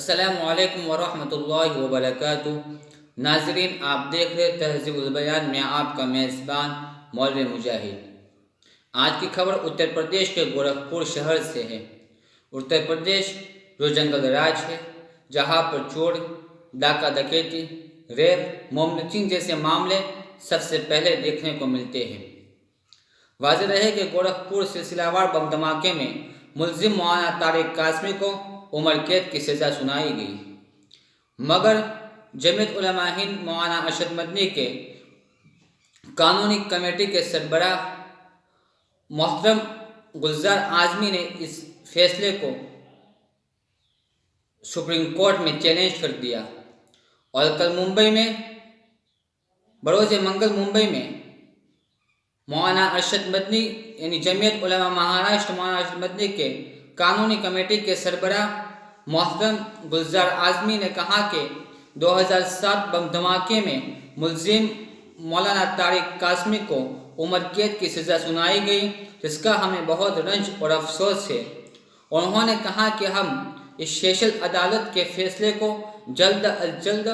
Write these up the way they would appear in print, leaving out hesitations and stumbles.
السلام علیکم ورحمۃ اللہ وبرکاتہ۔ ناظرین، آپ دیکھ رہے تہذیب البیان میں آپ کا میزبان مولوی مجاہد۔ آج کی خبر اتر پردیش کے گورکھپور شہر سے ہے۔ اتر پردیش جو جنگل راج ہے، جہاں پر چور، ڈاکہ ڈکیتی، ریپ، موم لنچنگ جیسے معاملے سب سے پہلے دیکھنے کو ملتے ہیں۔ واضح رہے کہ گورکھپور سلسلہ وار بم دھماکے میں ملزم مولانا طارق قاسمی کو عمر قید کی سزا سنائی گئی، مگر جمعیت علماء ہند مولانا ارشد مدنی کے قانونی کمیٹی کے سربراہ محترم گلزار اعظمی نے اس فیصلے کو سپریم کورٹ میں چیلنج کر دیا، اور کل بروز منگل ممبئی میں مولانا ارشد مدنی یعنی جمعیت علماء مہاراشٹر مولانا ارشد مدنی کے قانونی کمیٹی کے سربراہ محترم گلزار اعظمی نے کہا کہ 2007 بم دھماکے میں ملزم مولانا طارق قاسمی کو عمر قید کی سزا سنائی گئی، جس کا ہمیں بہت رنج اور افسوس ہے۔ انہوں نے کہا کہ ہم اس سیشل عدالت کے فیصلے کو جلد از جلد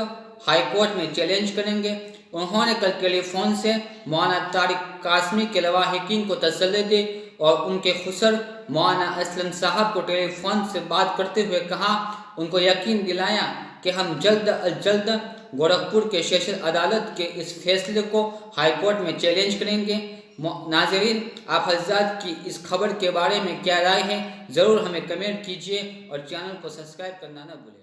ہائی کورٹ میں چیلنج کریں گے۔ انہوں نے کل ٹیلی فون سے مولانا طارق قاسمی کے لواحقین کو تسلی دی اور ان کے خسر مولانا اسلم صاحب کو ٹیلی فون سے بات کرتے ہوئے کہا، ان کو یقین دلایا کہ ہم جلد از جلد گورکھپور کے سیشل عدالت کے اس فیصلے کو ہائی کورٹ میں چیلنج کریں گے۔ ناظرین، آپ حضرات کی اس خبر کے بارے میں کیا رائے ہے، ضرور ہمیں کمنٹ کیجیے اور چینل کو سبسکرائب کرنا نہ بھولیں۔